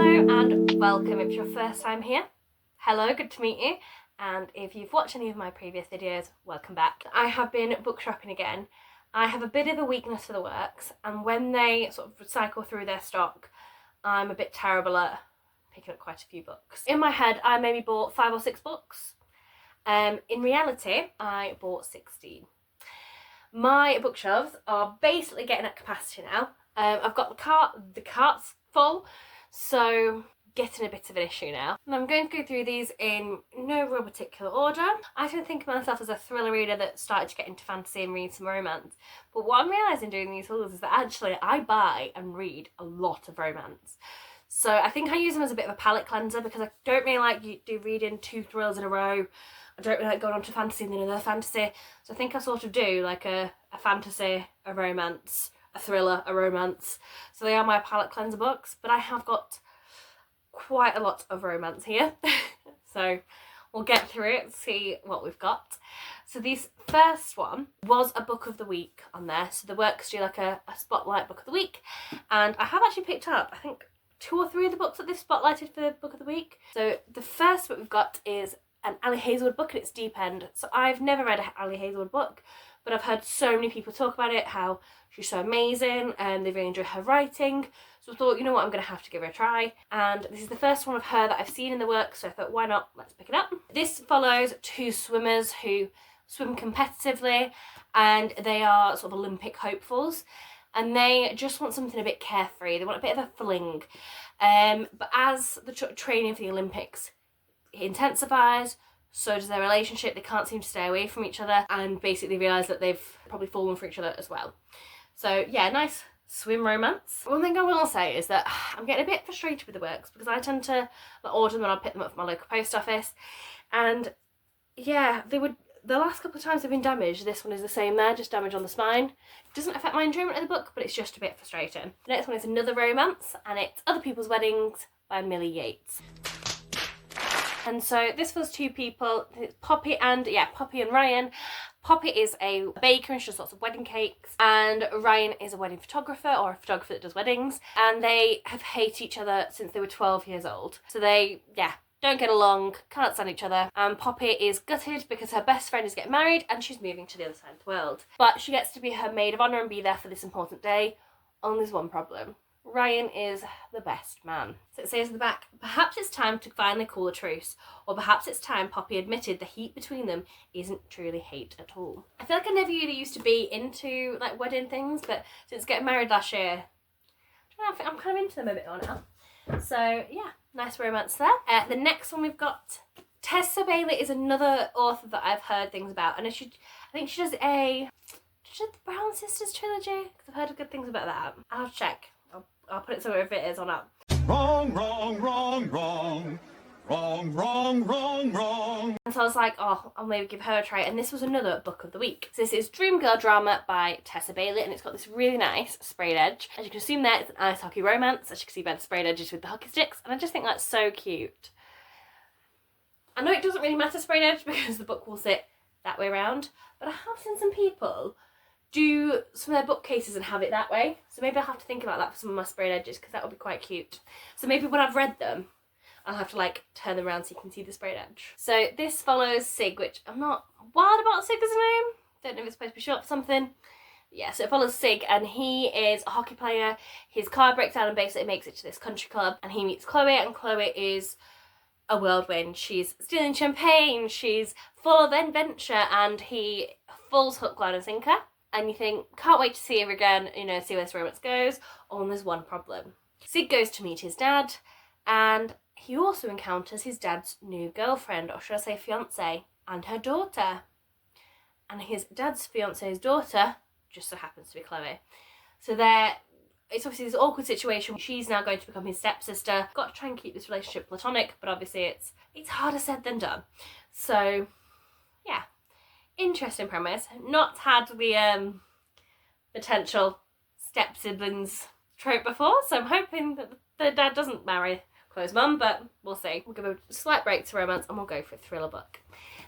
Hello and welcome. If it's your first time here, hello, good to meet you. And if you've watched any of my previous videos, welcome back. I have been book shopping again. I have a bit of a weakness for the works, and when they sort of cycle through their stock, I'm a bit terrible at picking up quite a few books. In my head, I maybe bought 5 or 6 books. In reality, I bought 16. My bookshelves are basically getting at capacity now. I've got the cart's full, so getting a bit of an issue now. And I'm going to go through these in no real particular order. I don't think of myself as a thriller reader that started to get into fantasy and read some romance. But what I'm realising doing these hauls is that actually I buy and read a lot of romance. So I think I use them as a bit of a palate cleanser because I don't really like reading 2 thrillers in a row. I don't really like going on to fantasy and then another fantasy. So I think I sort of do like a fantasy, a romance, a thriller, a romance. So they are my palate cleanser books, but I have got quite a lot of romance here. So we'll get through it and see what we've got. So this first one was a book of the week on there. So the works do like a spotlight book of the week. And I have actually picked up, I think, 2 or 3 of the books that they've spotlighted for the book of the week. So the first book we've got is an Ali Hazelwood book, and it's Deep End. So I've never read an Ali Hazelwood book, but I've heard so many people talk about it, how she's so amazing and they really enjoy her writing. So I thought, you know what, I'm going to have to give her a try. And this is the first one of her that I've seen in the work, so I thought, why not, let's pick it up. This follows 2 swimmers who swim competitively, and they are sort of Olympic hopefuls, and they just want something a bit carefree. They want a bit of a fling. But as the training for the Olympics intensifies, so does their relationship. They can't seem to stay away from each other, and basically realise that they've probably fallen for each other as well. So yeah, nice swim romance. One thing I will say is that I'm getting a bit frustrated with the works because I tend to order them and I'll pick them up from my local post office, and yeah, the last couple of times they've been damaged. This one is the same there, just damage on the spine. It doesn't affect my enjoyment of the book, but it's just a bit frustrating. The next one is another romance, and it's Other People's Weddings by Millie Yates. And so this was 2 people, it's Poppy and Ryan. Poppy is a baker and she does lots of wedding cakes, and Ryan is a wedding photographer, or a photographer that does weddings, and they have hated each other since they were 12 years old. So they, don't get along, can't stand each other, and Poppy is gutted because her best friend is getting married and she's moving to the other side of the world. But she gets to be her maid of honour and be there for this important day. Only there's one problem. Ryan is the best man. So it says in the back, perhaps it's time to finally call a truce, or perhaps it's time Poppy admitted the heat between them isn't truly hate at all. I feel like I never really used to be into like wedding things, but since getting married last year, I don't know, I'm kind of into them a bit more now. So yeah, nice romance there. The next one we've got, Tessa Bailey is another author that I've heard things about, and I think she does the Brown Sisters trilogy, because I've heard good things about that. I'll have to check. I'll put it somewhere if it is or not. Wrong, wrong, wrong, wrong. Wrong, wrong, wrong, wrong. And so I was like, oh, I'll maybe give her a try. And this was another book of the week. So this is Dream Girl Drama by Tessa Bailey, and it's got this really nice sprayed edge. As you can assume there, it's an ice hockey romance, as you can see by the sprayed edges with the hockey sticks. And I just think that's so cute. I know it doesn't really matter sprayed edge because the book will sit that way around, but I have seen some people do some of their bookcases and have it that way. So maybe I'll have to think about that for some of my sprayed edges, because that would be quite cute. So maybe when I've read them, I'll have to like turn them around so you can see the sprayed edge. So this follows Sig, which I'm not wild about Sig as a name. Don't know if it's supposed to be short for something. Yeah, so it follows Sig, and he is a hockey player. His car breaks down and basically makes it to this country club, and he meets Chloe, and Chloe is a whirlwind. She's stealing champagne, she's full of adventure, and he falls hook, line and sinker. And you think, can't wait to see her again, see where this romance goes. Oh, and there's one problem. Sig goes to meet his dad, and he also encounters his dad's new girlfriend, or should I say fiancée, and her daughter. And his dad's fiancée's daughter just so happens to be Chloe. So it's obviously this awkward situation. She's now going to become his stepsister. Got to try and keep this relationship platonic, but obviously it's harder said than done. So, yeah. Interesting premise. Not had the potential step siblings trope before, so I'm hoping that the dad doesn't marry Chloe's mum, but we'll see. We'll give a slight break to romance and we'll go for a thriller book.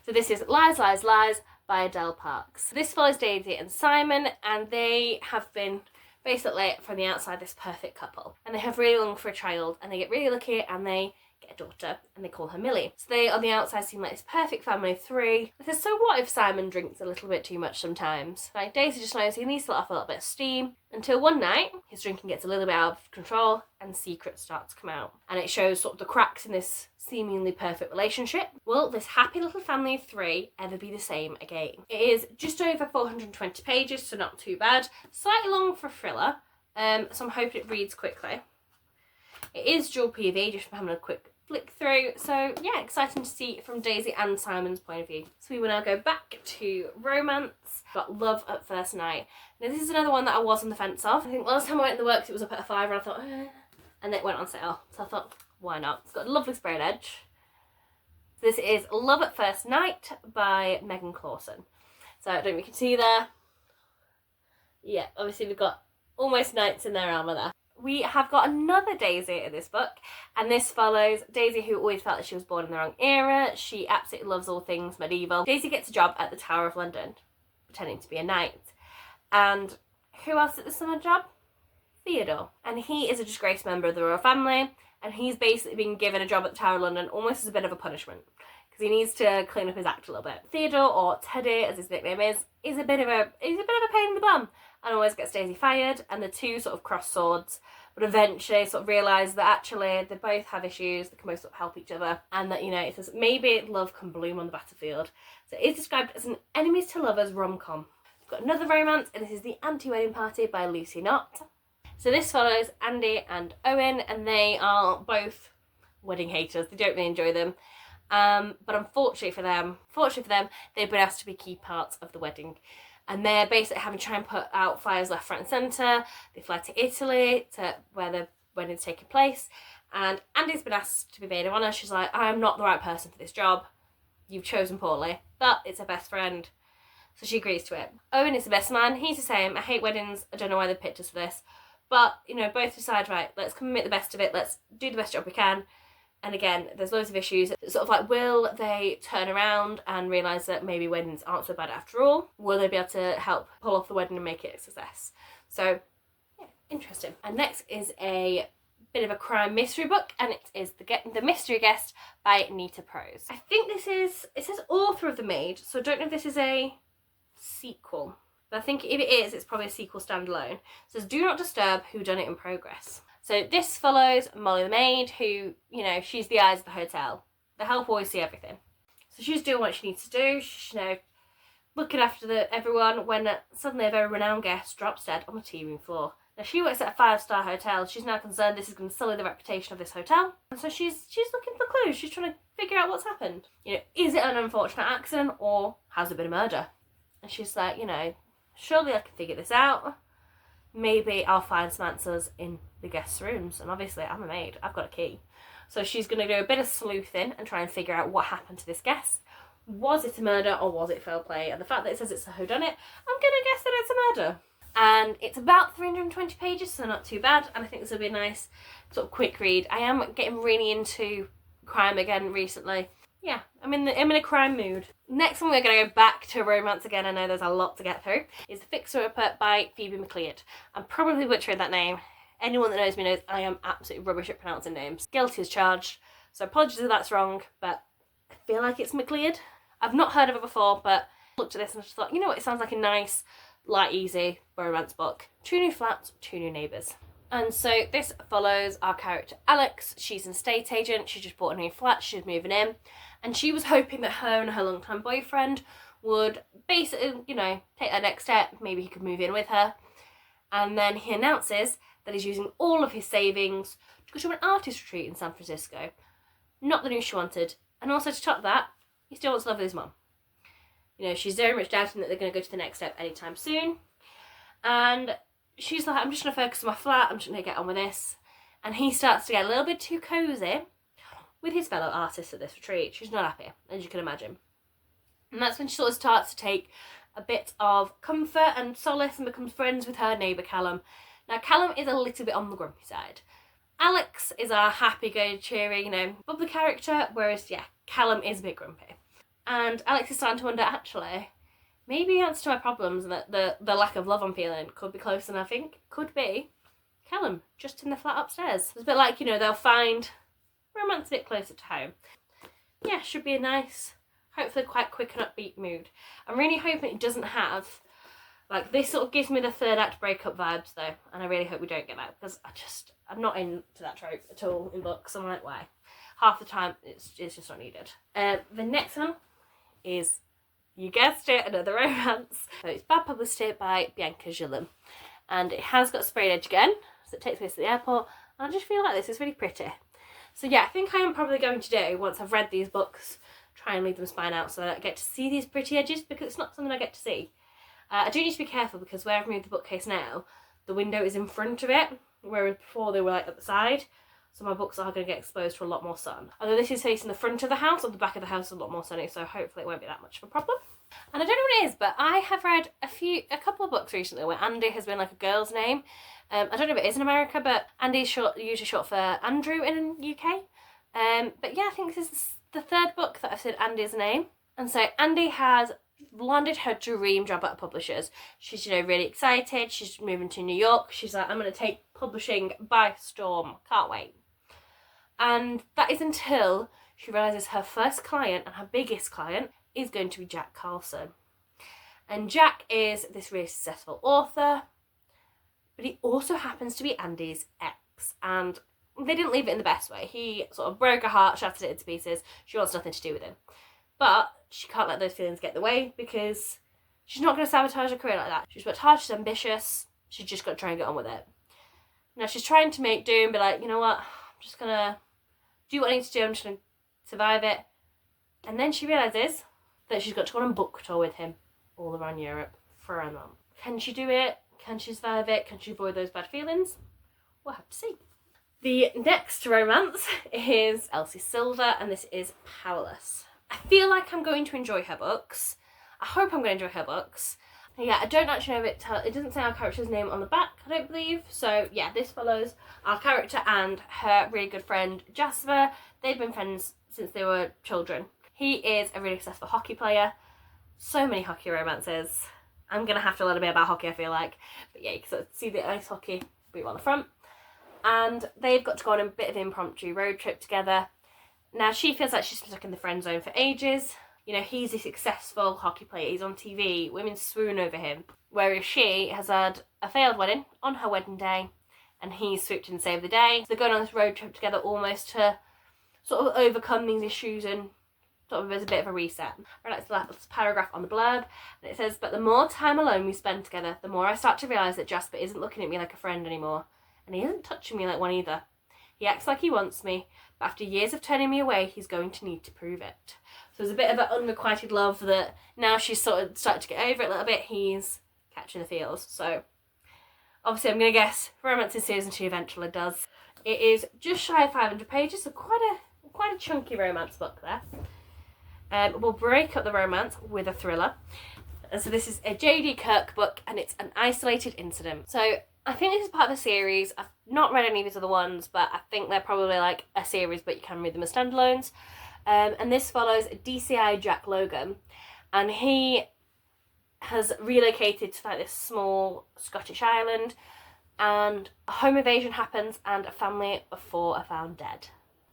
So this is Lies, Lies, Lies by Adele Parks. This follows Daisy and Simon, and they have been basically from the outside this perfect couple, and they have really long for a child, and they get really lucky and they get a daughter, and they call her Millie. So they on the outside seem like this perfect family of three. They says, so what if Simon drinks a little bit too much sometimes? Like, Daisy just knows he needs to let off a little bit of steam, until one night his drinking gets a little bit out of control and secrets start to come out, and it shows sort of the cracks in this seemingly perfect relationship. Will this happy little family of three ever be the same again? It is just over 420 pages, so not too bad. Slightly long for a thriller, so I'm hoping it reads quickly. It is dual PV, just from having a quick flick through. So yeah, exciting to see from Daisy and Simon's point of view. So we will now go back to romance. Got Love at First Night. Now this is another one that I was on the fence of. I think last time I went in the works it was up at a £5 and I thought, and it went on sale. So I thought, why not? It's got a lovely sprayed edge. This is Love at First Night by Megan Clawson. So I don't know if you can see there. Yeah, obviously we've got almost knights in their armour there. We have got another Daisy in this book, and this follows Daisy, who always felt that she was born in the wrong era. She absolutely loves all things medieval. Daisy gets a job at the Tower of London, pretending to be a knight. And who else at the summer job? Theodore. And he is a disgraced member of the royal family, and he's basically been given a job at the Tower of London almost as a bit of a punishment, because he needs to clean up his act a little bit. Theodore, or Teddy as his nickname is a bit of a pain in the bum, and always gets Daisy fired, and the two sort of cross swords, but eventually sort of realise that actually they both have issues, they can both sort of help each other, and that, you know, it says maybe love can bloom on the battlefield. So it is described as an enemies to lovers rom-com. We've got another romance, and this is The Anti-Wedding Party by Lucy Knott. So this follows Andy and Owen, and they are both wedding haters. They don't really enjoy them. But unfortunately for them, they've been asked to be key parts of the wedding. And they're basically having to try and put out fires left, right and centre. They fly to Italy, to where the wedding's taking place. And Andy's been asked to be maid of honour. She's like, I'm not the right person for this job. You've chosen poorly. But it's her best friend. So she agrees to it. Owen is the best man. He's the same. I hate weddings. I don't know why they picked us for this. But, you know, both decide, right, let's come and make the best of it. Let's do the best job we can. And again, there's loads of issues. It's sort of like, will they turn around and realise that maybe weddings aren't so bad after all? Will they be able to help pull off the wedding and make it a success? So, yeah, interesting. And next is a bit of a crime mystery book, and it is The Mystery Guest by Nita Prose. I think it says author of The Maid, so I don't know if this is a sequel. But I think if it is, it's probably a sequel standalone. It says, Do Not Disturb Whodunit in Progress. So this follows Molly the maid, who, you know, she's the eyes of the hotel. The help always see everything. So she's doing what she needs to do. She's, you know, looking after everyone when suddenly a very renowned guest drops dead on the tea room floor. Now she works at a 5-star hotel. She's now concerned this is going to sully the reputation of this hotel. And so she's looking for clues. She's trying to figure out what's happened. You know, is it an unfortunate accident or has it been a murder? And she's like, you know, surely I can figure this out. Maybe I'll find some answers in the guests' rooms. And obviously I'm a maid, I've got a key. So she's going to do a bit of sleuthing and try and figure out what happened to this guest. Was it a murder or was it foul play? And the fact that it says it's a whodunit, I'm going to guess that it's a murder. And it's about 320 pages, so not too bad. And I think this will be a nice sort of quick read. I am getting really into crime again recently. Yeah, I'm in a crime mood. Next one, we're going to go back to romance again. I know there's a lot to get through. Is The Fixer Upper by Phoebe McLeod. I'm probably butchering that name. Anyone that knows me knows I am absolutely rubbish at pronouncing names. Guilty as charged. So apologies if that's wrong, but I feel like it's McLeod. I've not heard of it before, but I looked at this and I just thought, you know what, it sounds like a nice, light, easy romance book. 2 new flats, 2 new neighbours. And so this follows our character Alex. She's an estate agent. She just bought a new flat. She's moving in. And she was hoping that her and her longtime boyfriend would basically, you know, take that next step. Maybe he could move in with her. And then he announces that he's using all of his savings to go to an artist retreat in San Francisco. Not the news she wanted. And also to top that, he still wants to live with his mum. You know, she's very much doubting that they're going to go to the next step anytime soon. And she's like, I'm just going to focus on my flat. I'm just going to get on with this. And he starts to get a little bit too cosy with his fellow artists at this retreat. She's not happy, as you can imagine. And that's when she sort of starts to take a bit of comfort and solace and becomes friends with her neighbour Callum. Now, Callum is a little bit on the grumpy side. Alex is our happy-go, cheery, you know, bubbly character, whereas, yeah, Callum is a bit grumpy. And Alex is starting to wonder, actually, maybe the answer to my problems and that the lack of love I'm feeling could be closer than I think. Could be Callum, just in the flat upstairs. It's a bit like, they'll find romance a bit closer to home. Yeah, should be a nice, hopefully quite quick and upbeat mood. I'm really hoping it doesn't have, like, this sort of gives me the third act breakup vibes though, and I really hope we don't get that, because I'm not into that trope at all in books. I'm like, why? Half the time it's just not needed. The next one is, you guessed it, another romance. So it's Bad Publicity by Bianca Gillum, and it has got sprayed edge again, so it takes place at the airport, and I just feel like this is really pretty. So yeah, I think I am probably going to do, once I've read these books, try and leave them spine out so that I get to see these pretty edges, because it's not something I get to see. I do need to be careful because where I've moved the bookcase now, the window is in front of it, whereas before they were like at the side. So my books are going to get exposed to a lot more sun. Although this is facing the front of the house, or the back of the house is a lot more sunny, so hopefully it won't be that much of a problem. And I don't know what it is, but I have read a couple of books recently where Andy has been like a girl's name. I don't know if it is in America, but Andy is usually short for Andrew in the UK. But yeah, I think this is the third book that I've said Andy's name. And so Andy has landed her dream job at a publisher's. She's, really excited. She's moving to New York. She's like, I'm going to take publishing by storm. Can't wait. And that is until she realises her first client and her biggest client is going to be Jack Carlson. And Jack is this really successful author, but he also happens to be Andy's ex. And they didn't leave it in the best way. He sort of broke her heart, shattered it into pieces. She wants nothing to do with him. But she can't let those feelings get in the way, because she's not going to sabotage her career like that. She's worked hard, she's ambitious, she's just got to try and get on with it. Now she's trying to make do and be like, you know what, I'm just going to do what I need to do, I'm just going to survive it. And then she realises that she's got to go on a book tour with him all around Europe for a month. Can she do it? Can she survive it? Can she avoid those bad feelings? We'll have to see. The next romance is Elsie Silver, and this is Powerless. I feel like I'm going to enjoy her books. I hope I'm going to enjoy her books. Yeah, I don't actually know if it doesn't say our character's name on the back, I don't believe. So yeah, this follows our character and her really good friend Jasper. They've been friends since they were children. He is a really successful hockey player. So many hockey romances. I'm going to have to learn a bit about hockey, I feel like. But yeah, you can sort of see the ice hockey boot on the front. And they've got to go on a bit of an impromptu road trip together. Now, she feels like she's been stuck in the friend zone for ages. He's a successful hockey player. He's on TV. Women swoon over him. Whereas she has had a failed wedding on her wedding day, and he's swooped in and saved the day. So they're going on this road trip together almost to sort of overcome these issues and sort of as a bit of a reset. I like the last paragraph on the blurb, and it says, "But the more time alone we spend together, the more I start to realise that Jasper isn't looking at me like a friend anymore. And he isn't touching me like one either. He acts like he wants me, but after years of turning me away, he's going to need to prove it." So there's a bit of an unrequited love that now she's sort of started to get over it a little bit. He's catching the feels. So obviously I'm going to guess romance in season 2 eventually does. It is just shy of 500 pages, so quite a chunky romance book there. We'll break up the romance with a thriller. And so this is a J.D. Kirk book, and it's an isolated incident. So I think this is part of a series. I've not read any of these other ones, but I think they're probably like a series, but you can read them as standalones. And this follows DCI Jack Logan, and he has relocated to like this small Scottish island, and a home invasion happens, and a family of 4 are found dead.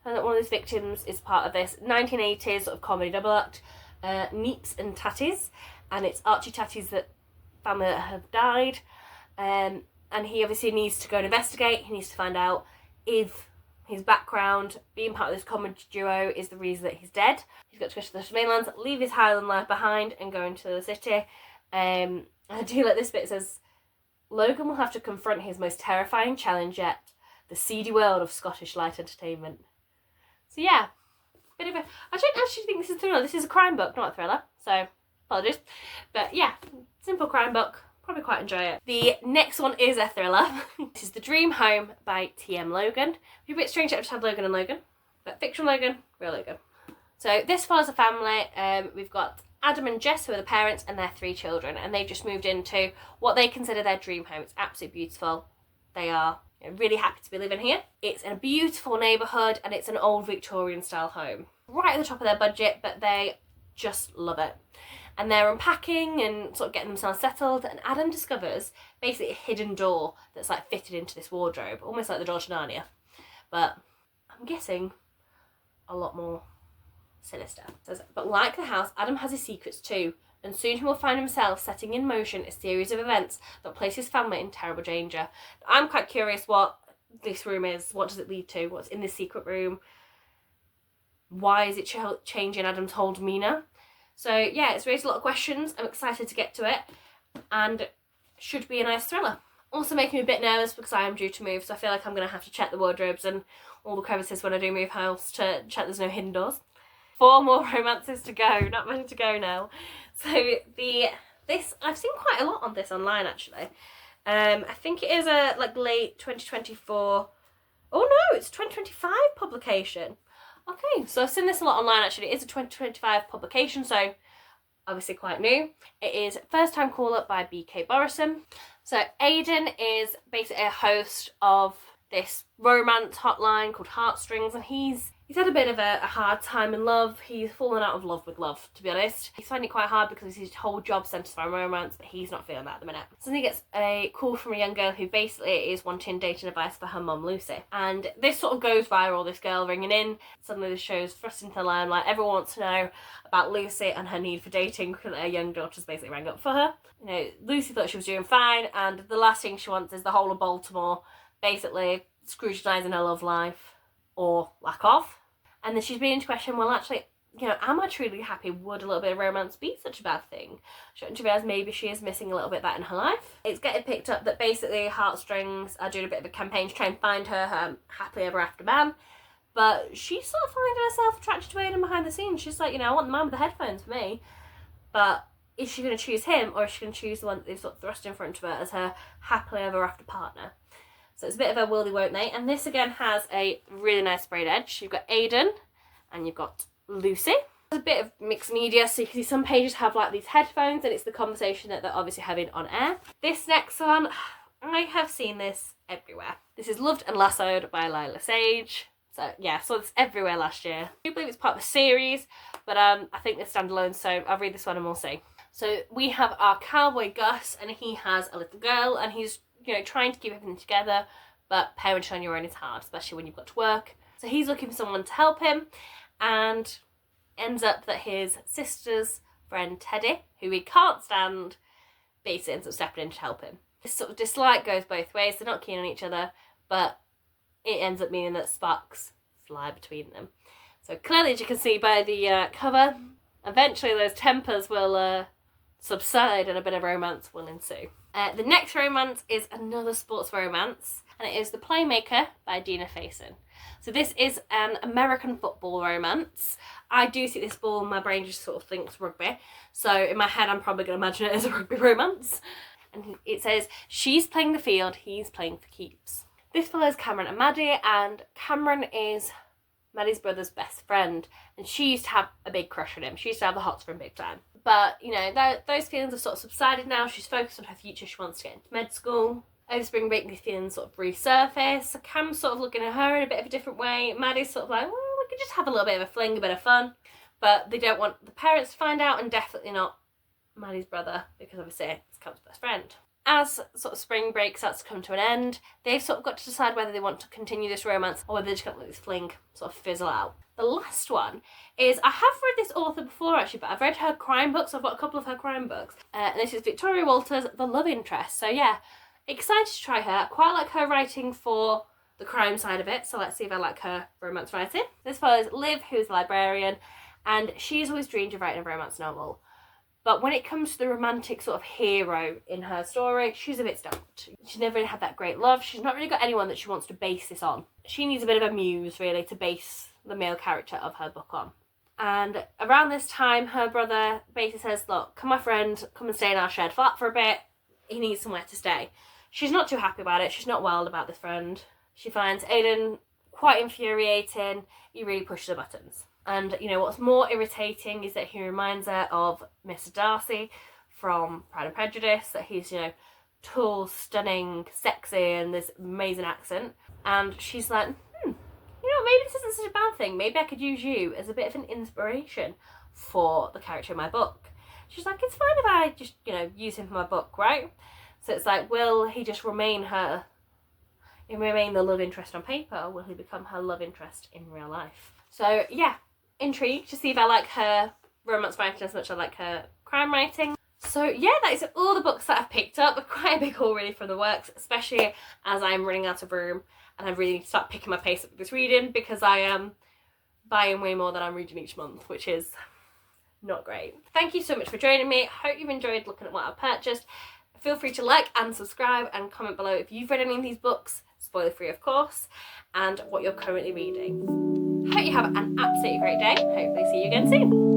And one of these victims is part of this 1980s sort of comedy double act, Neeps and Tatties, and it's Archie Tatties that family that have died. And he obviously needs to go and investigate. He needs to find out if his background, being part of this comedy duo, is the reason that he's dead. He's got to go to the mainland, leave his Highland life behind, and go into the city. I do like this bit. It says, Logan will have to confront his most terrifying challenge yet, the seedy world of Scottish light entertainment. So yeah, bit of a... I don't actually think this is a thriller. This is a crime book, not a thriller. So, apologies. But yeah, simple crime book. Probably quite enjoy it. The next one is a thriller. This is The Dream Home by T.M. Logan. It'd be a bit strange to have Logan and Logan, but fiction Logan, real Logan. So this follows a family. We've got Adam and Jess, who are the parents, and their 3 children, and they've just moved into what they consider their dream home. It's absolutely beautiful. They are really happy to be living here. It's in a beautiful neighbourhood, and it's an old Victorian style home. Right at the top of their budget, but they just love it. And they're unpacking and sort of getting themselves settled, and Adam discovers basically a hidden door that's like fitted into this wardrobe, almost like the door to Narnia. But I'm guessing a lot more sinister. But like the house, Adam has his secrets too, and soon he will find himself setting in motion a series of events that place his family in terrible danger. I'm quite curious what this room is. What does it lead to? What's in this secret room? Why is it changing Adam's whole demeanour? So yeah, it's raised a lot of questions. I'm excited to get to it, and should be a nice thriller. Also making me a bit nervous because I am due to move, so I feel like I'm going to have to check the wardrobes and all the crevices when I do move house to check there's no hidden doors. 4 more romances to go, not many to go now. So this I've seen quite a lot on this online actually. I think it is a like late 2024. Oh no, it's 2025 publication. Okay, so I've seen this a lot online actually. It is a 2025 publication, so obviously quite new. It is First Time Call Up by B.K. Borison. So Aidan is basically a host of this romance hotline called Heartstrings, and he's had a bit of a hard time in love. He's fallen out of love with love, to be honest. He's finding it quite hard because his whole job centres around romance, but he's not feeling that at the minute. So then he gets a call from a young girl who basically is wanting dating advice for her mum, Lucy. And this sort of goes viral, this girl ringing in. Suddenly the show's thrust into the limelight. Everyone wants to know about Lucy and her need for dating because her young daughter's basically rang up for her. You know, Lucy thought she was doing fine, and the last thing she wants is the whole of Baltimore basically scrutinising her love life, or lack of. And then she's beginning to question, well, actually, you know, am I truly happy? Would a little bit of romance be such a bad thing? Shouldn't you realise maybe she is missing a little bit of that in her life? It's getting picked up that basically Heartstrings are doing a bit of a campaign to try and find her happily ever after man. But she's sort of finding herself attracted to Aidan behind the scenes. She's like, you know, I want the man with the headphones for me. But is she going to choose him, or is she going to choose the one that they've sort of thrust in front of her as her happily ever after partner? So it's a bit of a will they won't they. And this again has a really nice sprayed edge. You've got Aidan and you've got Lucy. There's a bit of mixed media, so you can see some pages have like these headphones and it's the conversation that they're obviously having on air. This next one, I have seen this everywhere. This is Loved and Lassoed by Lila Sage. So yeah, so it's everywhere last year. I do believe it's part of a series, but I think they're standalone, so I'll read this one and we'll see. So we have our cowboy Gus, and he has a little girl, and he's, you know, trying to keep everything together, but parenting on your own is hard, especially when you've got to work. So he's looking for someone to help him, and ends up that his sister's friend Teddy, who he can't stand, basically ends up stepping in to help him. This sort of dislike goes both ways. They're not keen on each other, but it ends up meaning that sparks fly between them. So clearly, as you can see by the cover, eventually those tempers will subside and a bit of romance will ensue. The next romance is another sports romance, and it is The Playmaker by Dina Faison. So this is an American football romance. I do see this ball, my brain just sort of thinks rugby. So in my head, I'm probably going to imagine it as a rugby romance. And it says, she's playing the field, he's playing for keeps. This follows Cameron and Maddie, and Cameron is Maddie's brother's best friend, and she used to have a big crush on him. She used to have the hots for him big time. But, you know, those feelings have sort of subsided now. She's focused on her future. She wants to get into med school. Over spring break, these feelings sort of resurface. So Cam's sort of looking at her in a bit of a different way. Maddie's sort of like, well, we could just have a little bit of a fling, a bit of fun. But they don't want the parents to find out, and definitely not Maddie's brother, because obviously it's Cam's best friend. As sort of spring break starts to come to an end, they've sort of got to decide whether they want to continue this romance or whether they're just going to let this fling sort of fizzle out. The last one is, I have read this author before actually, but I've read her crime books. I've got a couple of her crime books. And this is Victoria Walters' The Love Interest. So yeah, excited to try her. I quite like her writing for the crime side of it, so let's see if I like her romance writing. This follows Liv, who's a librarian, and she's always dreamed of writing a romance novel. But when it comes to the romantic sort of hero in her story, she's a bit stumped. She's never really had that great love. She's not really got anyone that she wants to base this on. She needs a bit of a muse, really, to base the male character of her book on. And around this time, her brother basically says, look, come my friend, come and stay in our shared flat for a bit. He needs somewhere to stay. She's not too happy about it. She's not wild about this friend. She finds Aidan quite infuriating. He really pushes her buttons. And, you know, what's more irritating is that he reminds her of Mr. Darcy from Pride and Prejudice, that he's, you know, tall, stunning, sexy, and this amazing accent. And she's like, you know, maybe this isn't such a bad thing. Maybe I could use you as a bit of an inspiration for the character in my book. She's like, it's fine if I just, you know, use him for my book, right? So it's like, will he just remain the love interest on paper, or will he become her love interest in real life? So yeah, intrigued to see if I like her romance writing as much as I like her crime writing. So yeah, that is all the books that I've picked up. Quite a big haul really from the works, especially as I'm running out of room and I really need to start picking my pace up with this reading, because I am buying way more than I'm reading each month, which is not great. Thank you so much for joining me. Hope you've enjoyed looking at what I've purchased. Feel free to like and subscribe and comment below if you've read any of these books, spoiler free of course, and what you're currently reading. Hope you have an absolutely great day. Hopefully see you again soon.